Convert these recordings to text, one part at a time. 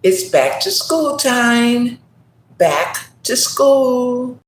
It's back to school time. Back to school.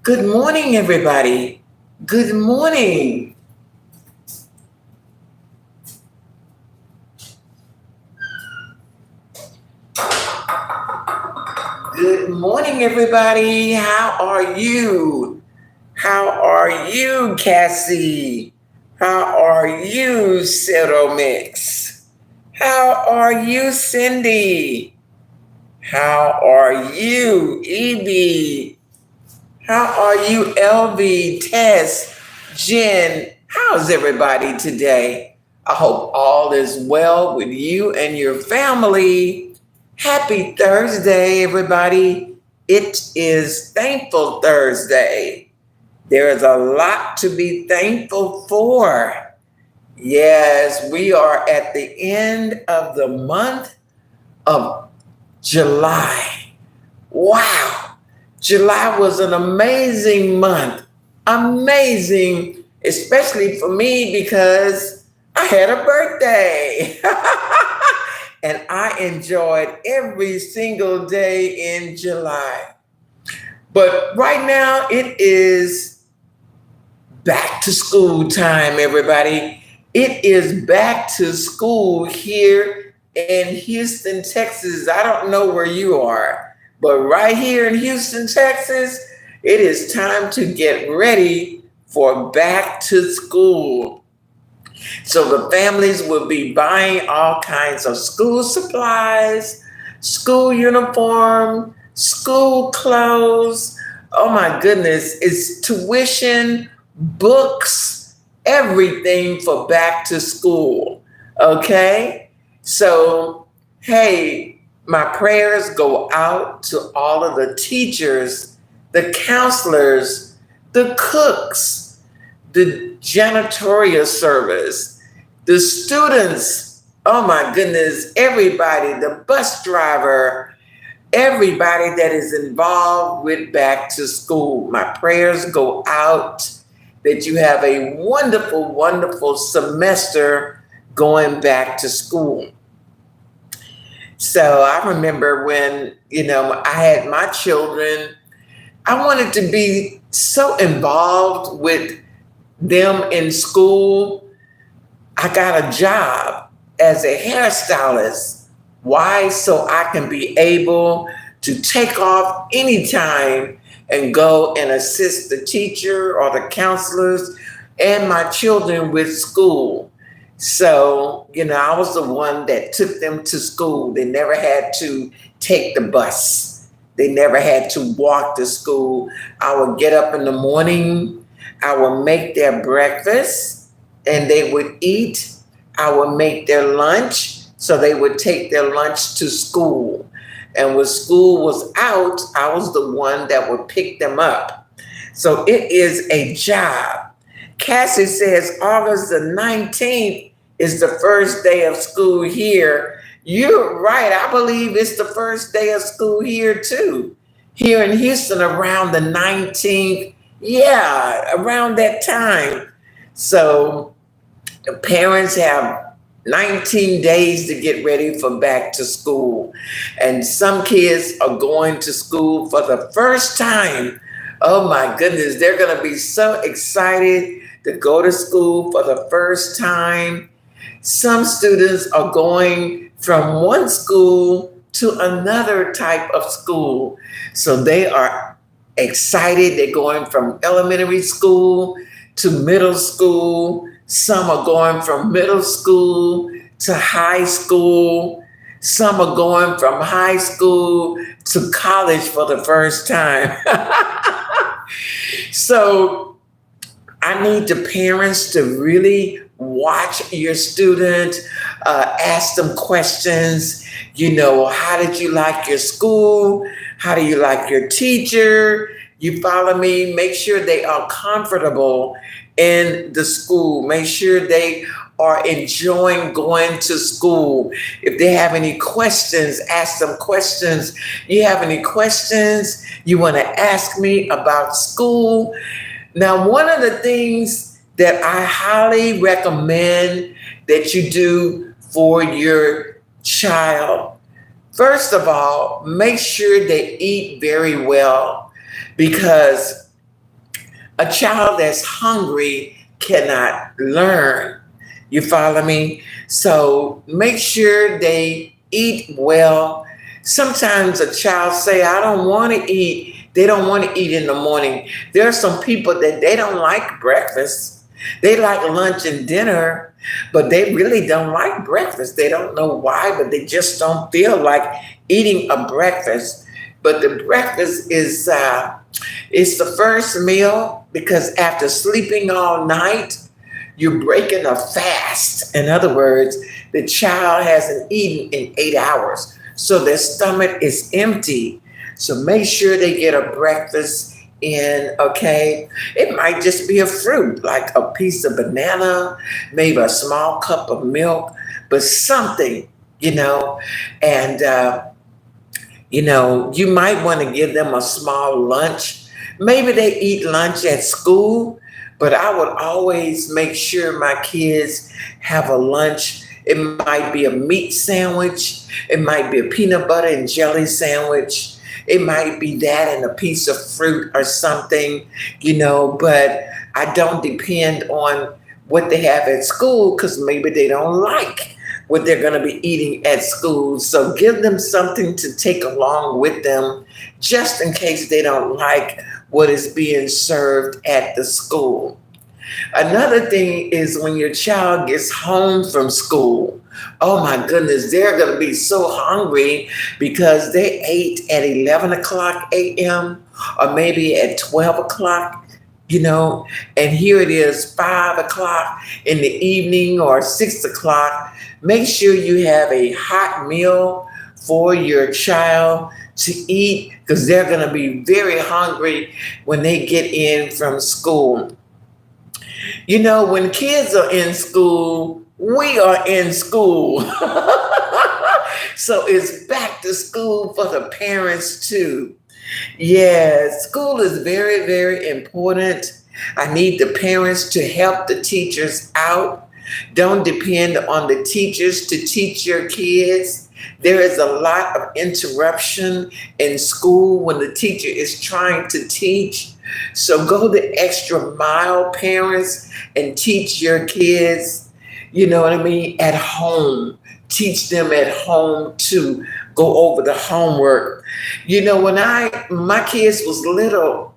Good morning, everybody. Good morning. Good morning, everybody. How are you? How are you, Cassie? How are you, Cero Mix? How are you, Cindy? How are you, Evie? How are you, LV, Tess, Jen? How's everybody today? I hope all is well with you and your family. Happy Thursday, everybody. It is Thankful Thursday. There is a lot to be thankful for. Yes, we are at the end of the month of July. Wow. July was an amazing month. Amazing, especially for me because I had a birthday. And I enjoyed every single day in July. But right now it is back to school time, everybody. It is back to school here in Houston, Texas. I don't know where you are, but right here in Houston, Texas, it is time to get ready for back to school. So the families will be buying all kinds of school supplies, school uniform, school clothes. Oh my goodness, it's tuition, books, everything for back to school. Okay? So, hey, my prayers go out to all of the teachers, the counselors, the cooks, the janitorial service, the students, oh my goodness, everybody, the bus driver, everybody that is involved with back to school. My prayers go out that you have a wonderful, wonderful semester going back to school. So I remember when, I had my children, I wanted to be so involved with them in school. I got a job as a hairstylist. Why? So I can be able to take off anytime and go and assist the teacher or the counselors and my children with school. So, I was the one that took them to school. They never had to take the bus. They never had to walk to school. I would get up in the morning, I would make their breakfast and they would eat. I would make their lunch, so they would take their lunch to school. And when school was out, I was the one that would pick them up. So it is a job. Cassie says August the 19th is the first day of school here. You're right. I believe it's the first day of school here too. Here in Houston around the 19th. Yeah, around that time. So the parents have 19 days to get ready for back to school. And some kids are going to school for the first time. Oh my goodness, they're going to be so excited to go to school for the first time. Some students are going from one school to another type of school. So they are excited. They're going from elementary school to middle school. Some are going from middle school to high school. Some are going from high school to college for the first time. So I need the parents to really watch your student, ask them questions. How did you like your school? How do you like your teacher? You follow me? Make sure they are comfortable in the school. Make sure they are enjoying going to school. If they have any questions, ask them questions. You have any questions you want to ask me about school? Now, one of the things that I highly recommend that you do for your child, first of all, make sure they eat very well, because A child that's hungry cannot learn. You follow me? So make sure they eat well. Sometimes a child say, I don't want to eat. They don't want to eat in the morning. There are some people that they don't like breakfast. They like lunch and dinner, but they really don't like breakfast. They don't know why, but they just don't feel like eating a breakfast. But the breakfast is it's the first meal because after sleeping all night, you're breaking a fast. In other words, the child hasn't eaten in 8 hours, so their stomach is empty. So make sure they get a breakfast in, okay? It might just be a fruit, like a piece of banana, maybe a small cup of milk, but something, you know, and you might want to give them a small lunch. Maybe they eat lunch at school, but I would always make sure my kids have a lunch. It might be a meat sandwich, it might be a peanut butter and jelly sandwich, it might be that and a piece of fruit or something, but I don't depend on what they have at school because maybe they don't like what they're going to be eating at school. So give them something to take along with them just in case they don't like what is being served at the school. Another thing is when your child gets home from school, oh my goodness, they're going to be so hungry because they ate at 11 o'clock a.m. or maybe at 12 o'clock, and here it is 5 o'clock in the evening or 6 o'clock. Make sure you have a hot meal for your child to eat because they're going to be very hungry when they get in from school. When kids are in school, we are in school. So it's back to school for the parents too. Yeah, school is very, very important. I need the parents to help the teachers out. Don't depend on the teachers to teach your kids. There is a lot of interruption in school when the teacher is trying to teach. So go the extra mile, parents, and teach your kids, at home. Teach them at home to go over the homework. When my kids was little,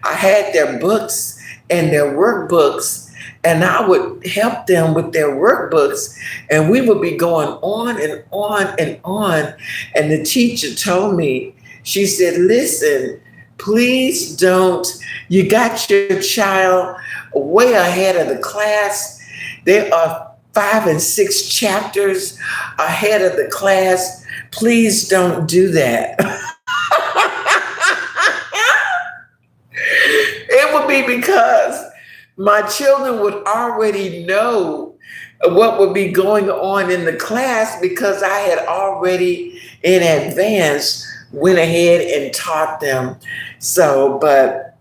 I had their books and their workbooks, and I would help them with their workbooks, and we would be going on and on and on. And the teacher told me, she said, listen, please don't, you got your child way ahead of the class. There are 5 and 6 chapters ahead of the class. Please don't do that. It would be because my children would already know what would be going on in the class because I had already in advance went ahead and taught them. So, but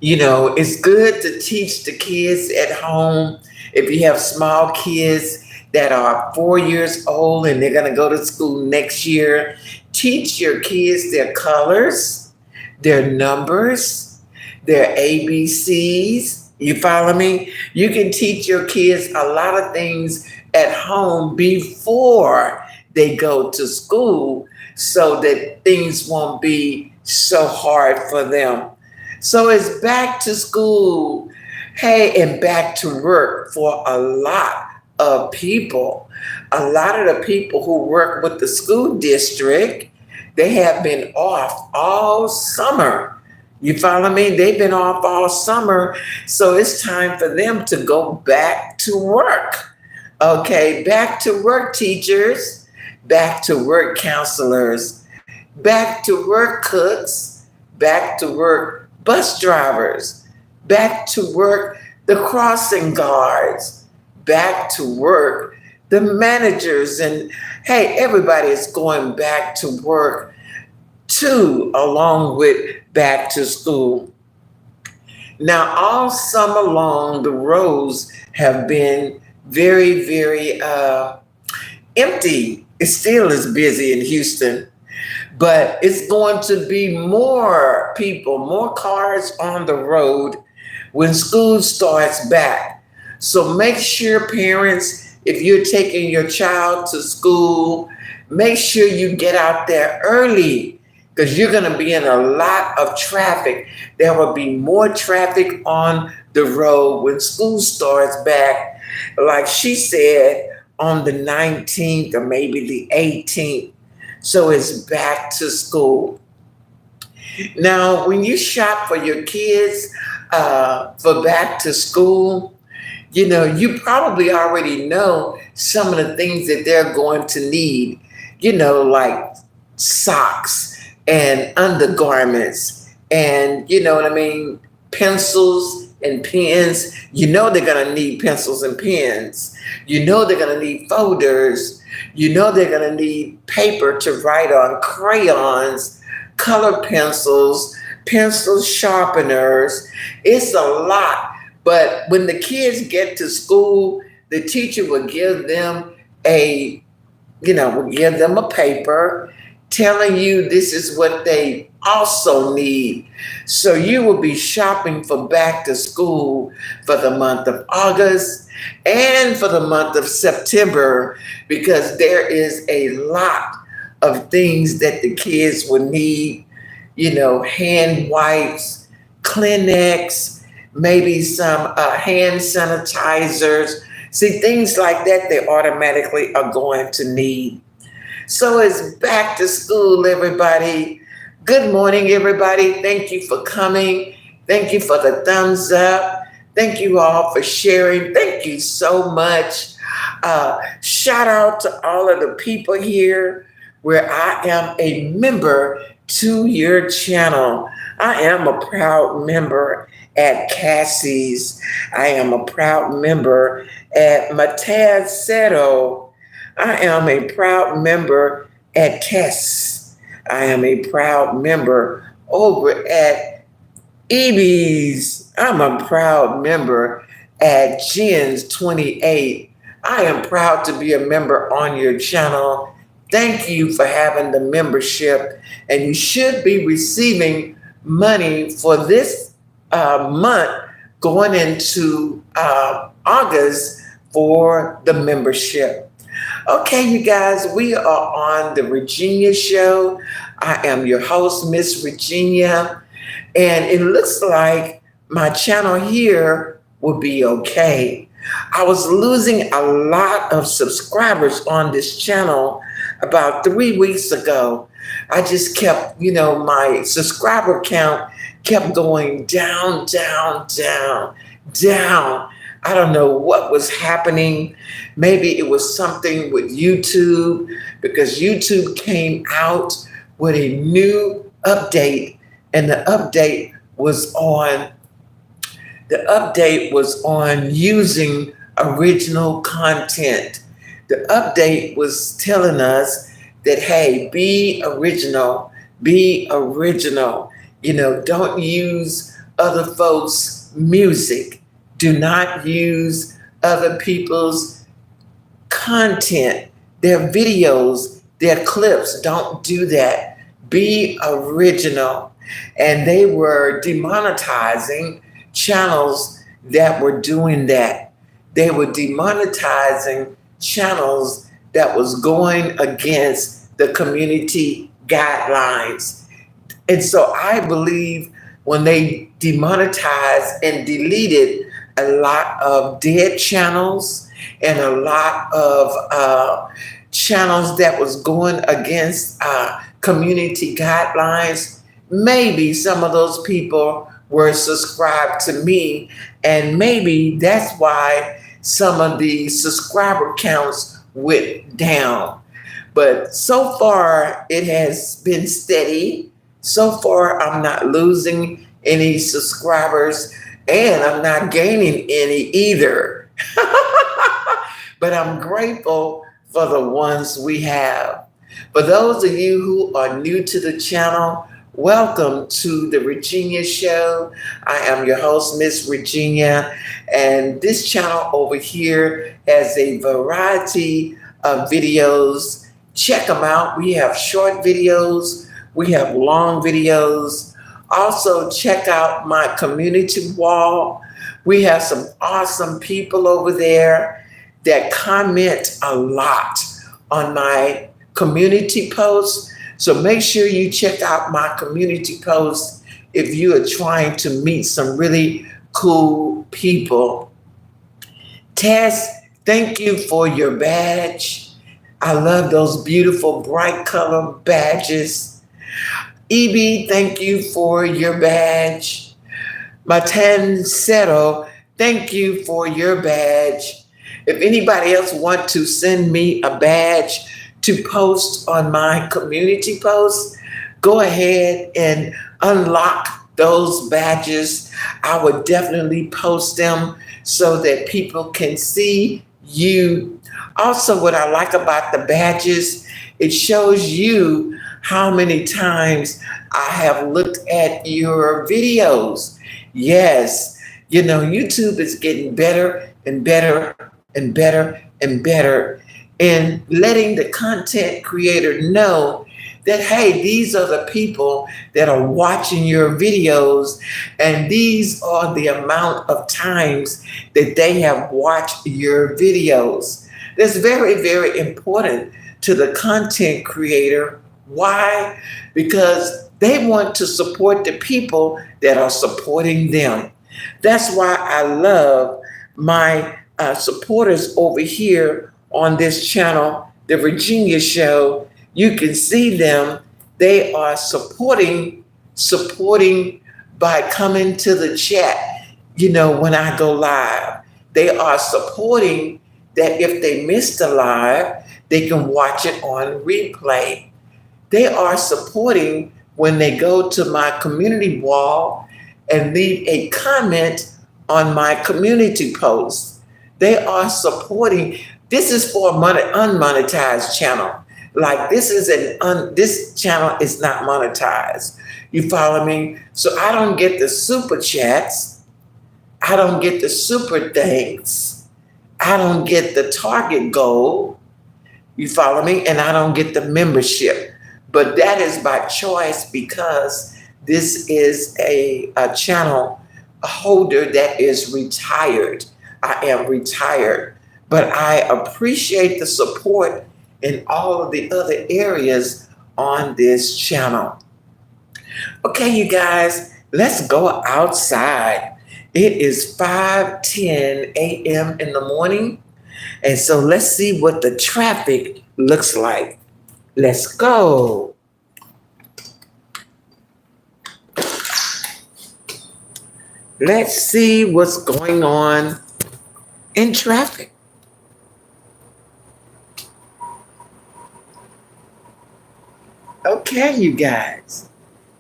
it's good to teach the kids at home. If you have small kids that are 4 years old and they're going to go to school next year, teach your kids their colors, their numbers, their ABCs. You follow me? You can teach your kids a lot of things at home before they go to school so that things won't be so hard for them. So it's back to school, hey, and back to work for a lot of people. A lot of the people who work with the school district, they have been off all summer. You follow me? They've been off all summer, so it's time for them to go back to work. Okay, back to work, teachers, back to work, counselors, back to work, cooks, back to work, bus drivers, back to work, the crossing guards, back to work, the managers, and hey, everybody is going back to work too, along with back to school. Now, all summer long, the roads have been very, very empty. It still is busy in Houston, but it's going to be more people, more cars on the road when school starts back. So make sure, parents, if you're taking your child to school, make sure you get out there early because you're going to be in a lot of traffic. There will be more traffic on the road when school starts back, like she said, on the 19th or maybe the 18th. So it's back to school. Now, when you shop for your kids for back to school, you probably already know some of the things that they're going to need, like socks and undergarments and, what I mean, pencils and pens. They're going to need pencils and pens. They're going to need folders. They're going to need paper to write on, crayons, color pencils, pencil sharpeners. It's a lot. But when the kids get to school, the teacher will give them a paper telling you this is what they also need. So you will be shopping for back to school for the month of August and for the month of September, because there is a lot of things that the kids will need, hand wipes, Kleenex, maybe some hand sanitizers. See, things like that they automatically are going to need. So it's back to school, everybody. Good morning, everybody. Thank you for coming. Thank you for the thumbs up. Thank you all for sharing. Thank you so much. Shout out to all of the people here where I am a member to your channel. I am a proud member at Cassie's. I am a proud member at Mataz Seto. I am a proud member at Kess. I am a proud member over at Eby's. I'm a proud member at Jen's 28. I am proud to be a member on your channel. Thank you for having the membership, and you should be receiving money for this month going into August for the membership. Okay, you guys, we are on the Virginia Show. I am your host, Miss Virginia, and it looks like my channel here will be okay. I was losing a lot of subscribers on this channel about 3 weeks ago. I just kept, my subscriber count kept going down, down, down, down. I don't know what was happening. Maybe it was something with YouTube, because YouTube came out with a new update, and the update was on using original content. The update was telling us that, hey, be original, don't use other folks' music. Do not use other people's content, their videos, their clips. Don't do that. Be original. And they were demonetizing channels that were doing that. They were demonetizing channels that was going against the community guidelines. And so I believe when they demonetized and deleted a lot of dead channels and a lot of channels that was going against community guidelines, maybe some of those people were subscribed to me, and maybe that's why some of the subscriber counts went down. But so far, it has been steady. So far, I'm not losing any subscribers, and I'm not gaining any either. But I'm grateful for the ones we have. For those of you who are new to the channel, welcome to the Virginia Show. I am your host, Miss Virginia, and this channel over here has a variety of videos. Check them out. We have short videos. We have long videos. Also, check out my community wall We have some awesome people over there that comment a lot on my community posts. So make sure you check out my community posts if you are trying to meet some really cool people. Tess, thank you for your badge. I love those beautiful bright color badges. Evie, thank you for your badge. Matancero, thank you for your badge. If anybody else want to send me a badge to post on my community post, go ahead and unlock those badges. I would definitely post them so that people can see you. Also, what I like about the badges, it shows you how many times I have looked at your videos. Yes, you know, YouTube is getting better and better and better and better in letting the content creator know that, hey, these are the people that are watching your videos, and these are the amount of times that they have watched your videos. That's very, very important to the content creator. Why? Because they want to support the people that are supporting them. That's why I love my supporters over here on this channel, The Virginia Show. You can see them. They are supporting by coming to the chat, you know, when I go live. They are supporting that if they missed a live, they can watch it on replay. They are supporting when they go to my community wall and leave a comment on my community post. They are supporting. This is for a unmonetized channel. Like this channel is not monetized. You follow me? So I don't get the super chats. I don't get the super thanks. I don't get the target goal. You follow me? And I don't get the membership. But that is by choice because this is a channel holder that is retired. I am retired, but I appreciate the support in all of the other areas on this channel. Okay, you guys, let's go outside. It is 5:10 a.m. in the morning. And so let's see what the traffic looks like. Let's go. Let's see what's going on in traffic. Okay, you guys.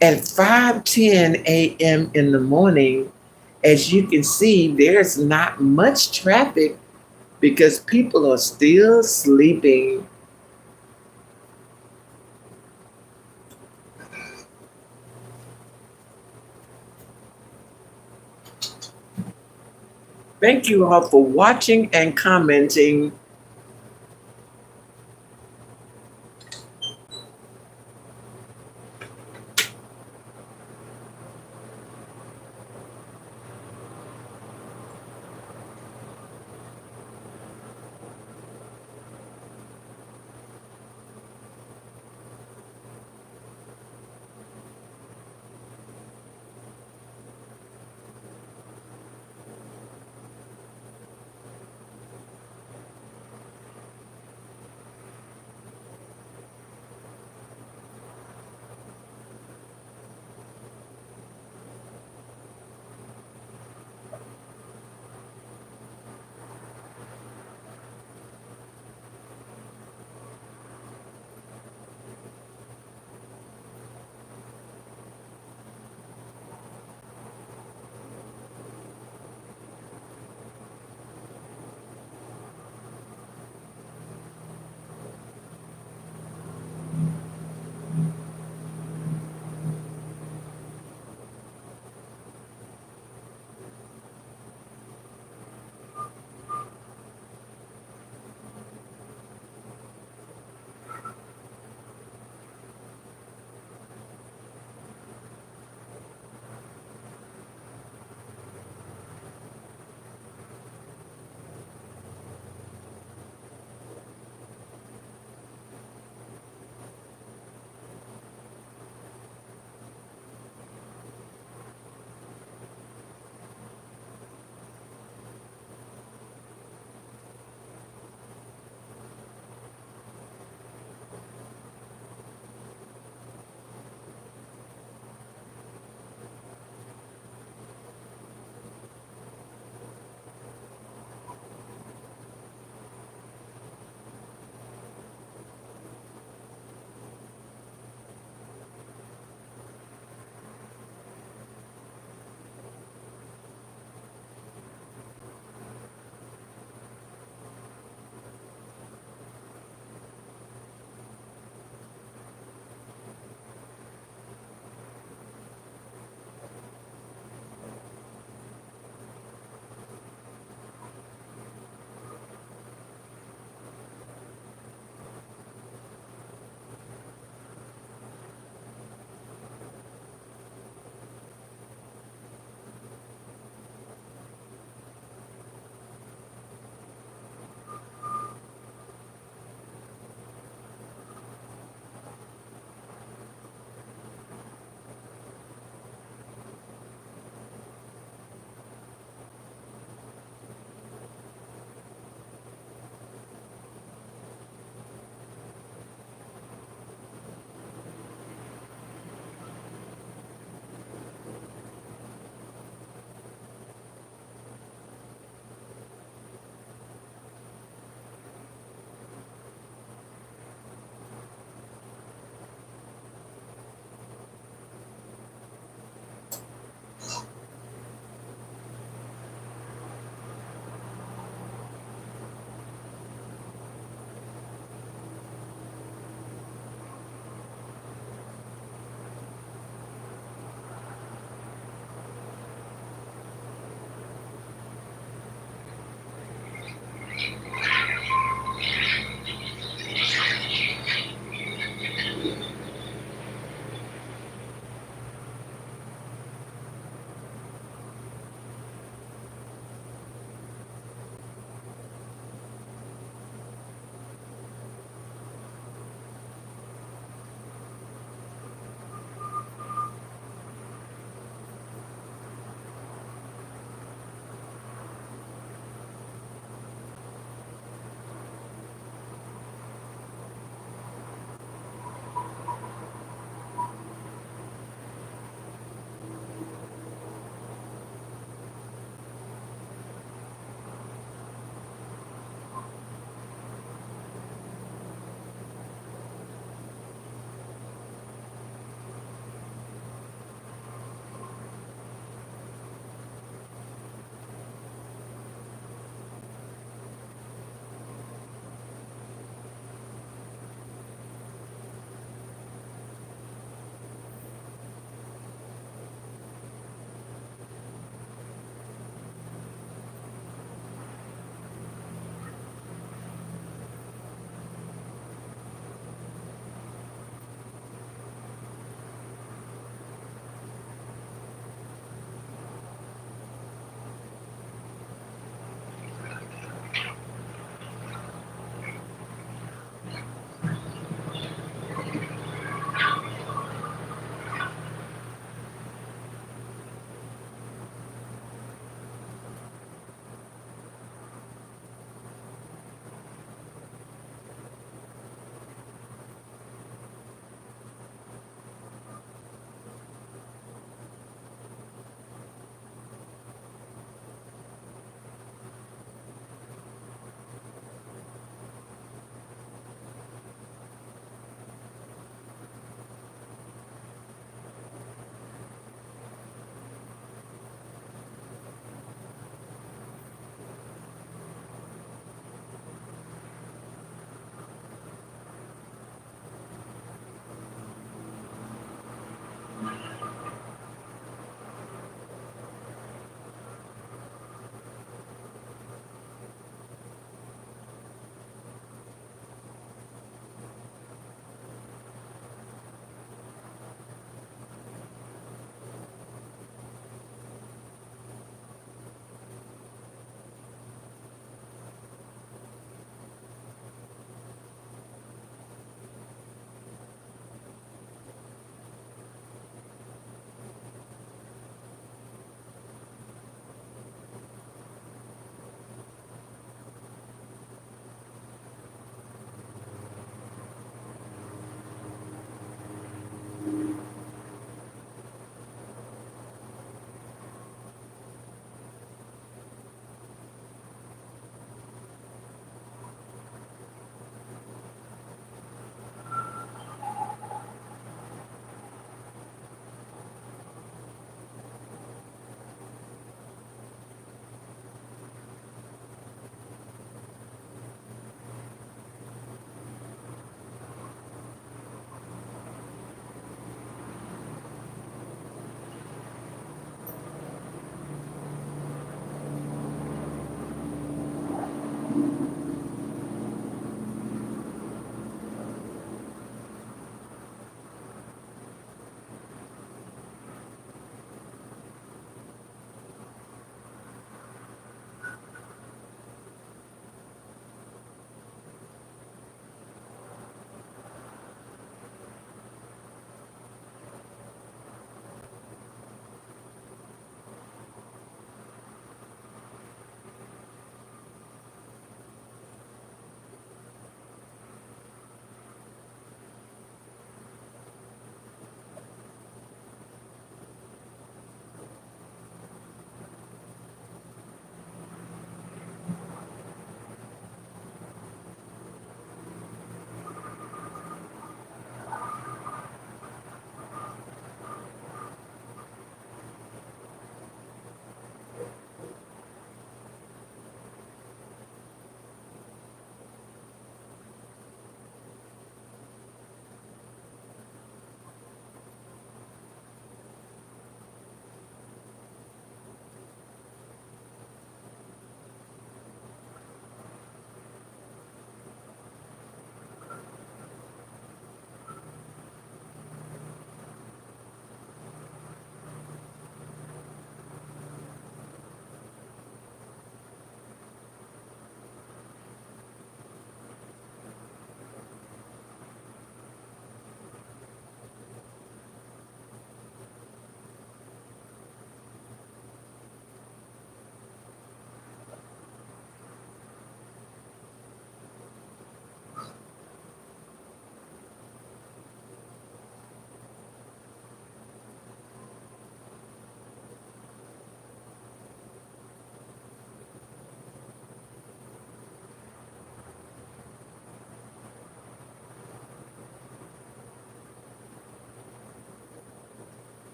At 5:10 a.m. in the morning, as you can see, there's not much traffic because people are still sleeping. Thank you all for watching and commenting.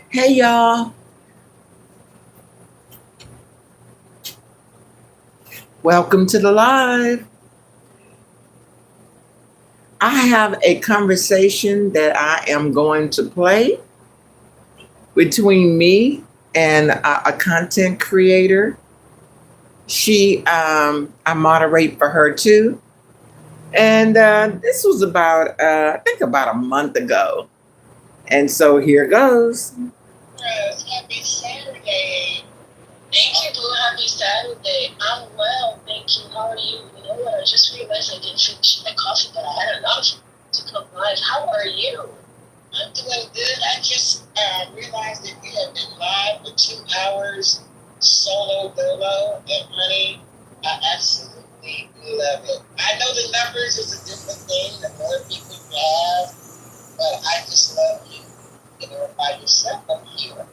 Hey, y'all. Welcome to the live. I have a conversation that I am going to play between me and a content creator. I moderate for her too. And this was I think about a month ago. And so here goes. Yes, happy Saturday. Thank you, Boo. Happy Saturday. I'm well, thank you. How are you? You know what? I just realized I didn't finish my coffee, but I had enough to come live. How are you? I'm doing good. I just realized that we have been live for 2 hours, solo dolo, and honey, I absolutely love it. I know the numbers is a different thing. The more people you have, but I just love you. You know, by yourself up here.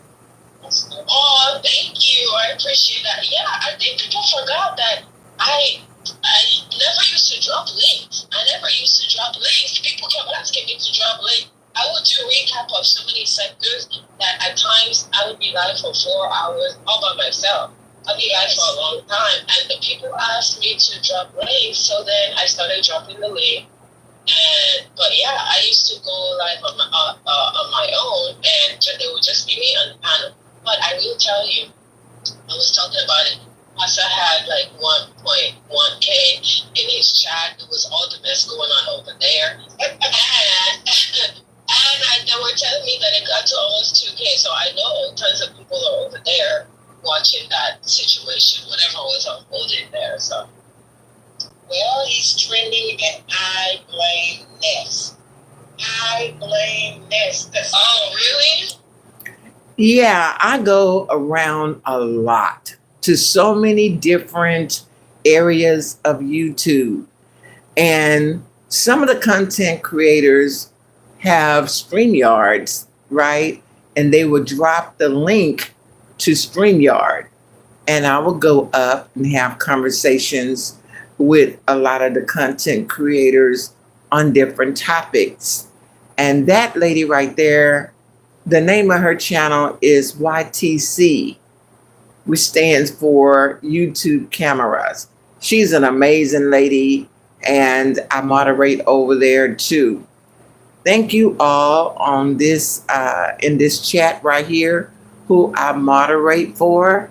Oh, thank you. I appreciate that. Yeah, I think people forgot that I never used to drop links. I never used to drop links. People kept asking me to drop links. I would do a recap of so many sectors that at times I would be live for 4 hours all by myself. I'd be live for a long time. And the people asked me to drop links, so then I started dropping the link. But yeah, I used to go live on my own, and it would just be me on the panel. But I will tell you, I was talking about it. Pastor had like 1.1K in his chat. It was all the mess going on over there. And So I know tons of people are over there watching that situation, whatever was unfolding there. So, well, he's trending, and I blame Ness. I blame Ness. Oh, really? Yeah, I go around a lot to so many different areas of YouTube. And some of the content creators have StreamYards, right? And they would drop the link to StreamYard. And I will go up and have conversations with a lot of the content creators on different topics. And that lady right there, the name of her channel is YTC, which stands for YouTube Cameras. She's an amazing lady, and I moderate over there too. Thank you all on this in this chat right here, who I moderate for.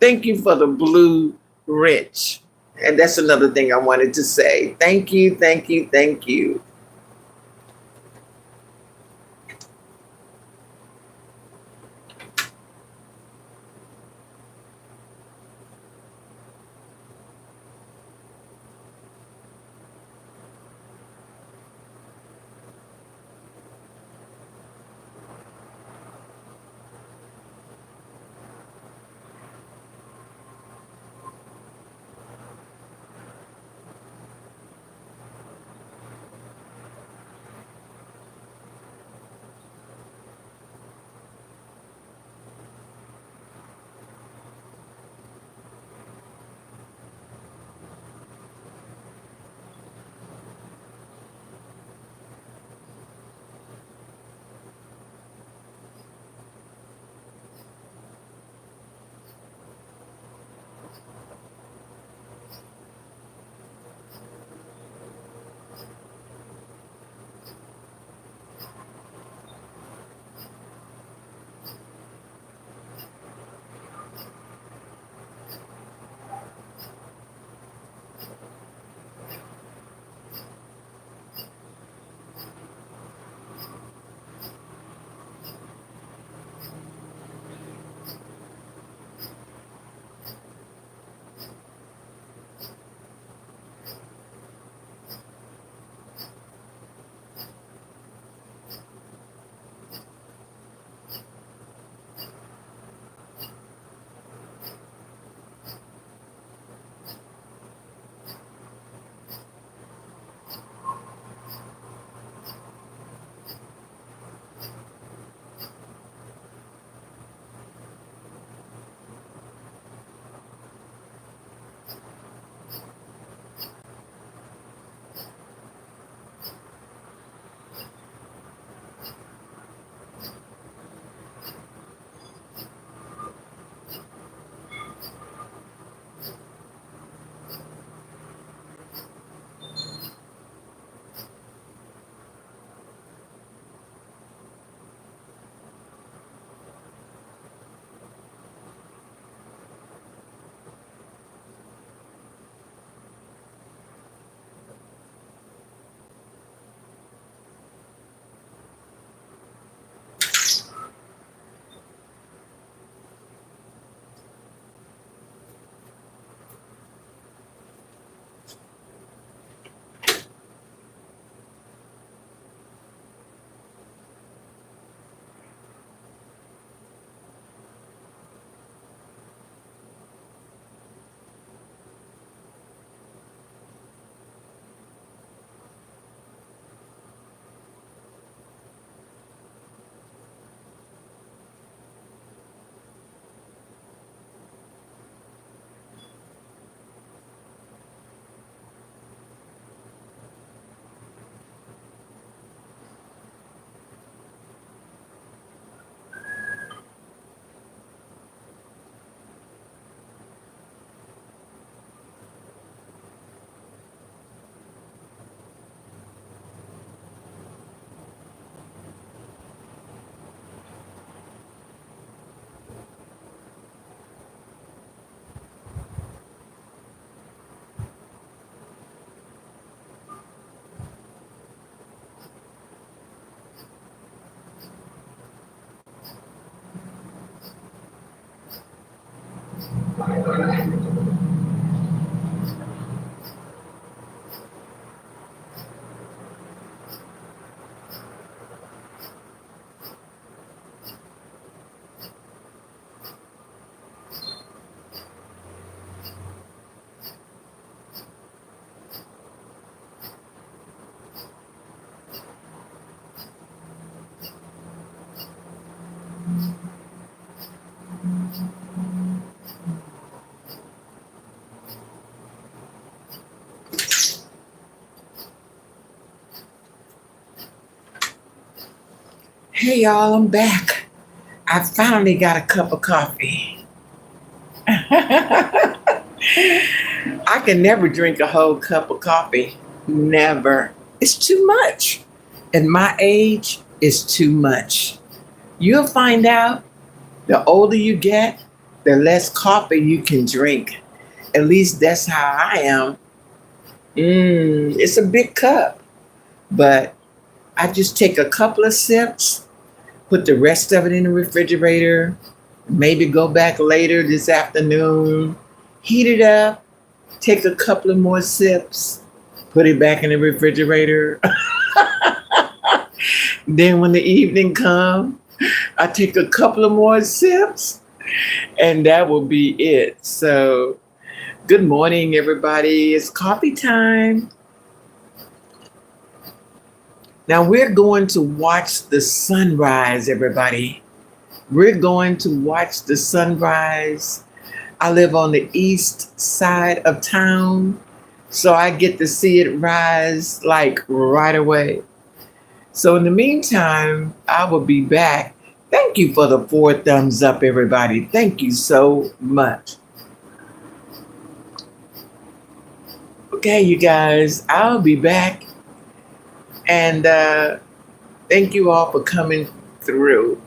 Thank you for the blue rich, and that's another thing I wanted to say. Thank you, thank you, thank you. Hey y'all, I'm back. I finally got a cup of coffee. I can never drink a whole cup of coffee. Never. It's too much. At my age, it's too much. You'll find out the older you get, the less coffee you can drink. At least that's how I am. It's a big cup, but I just take a couple of sips, put the rest of it in the refrigerator, maybe go back later this afternoon, heat it up, take a couple of more sips, put it back in the refrigerator. Then when the evening comes, I take a couple of more sips, and that will be it. So, good morning, everybody. It's coffee time. Now we're going to watch the sunrise, everybody. We're going to watch the sunrise. I live on the east side of town, so I get to see it rise like right away. So in the meantime, I will be back. Thank you for the 4 thumbs up, everybody. Thank you so much. Okay, you guys, I'll be back. And thank you all for coming through.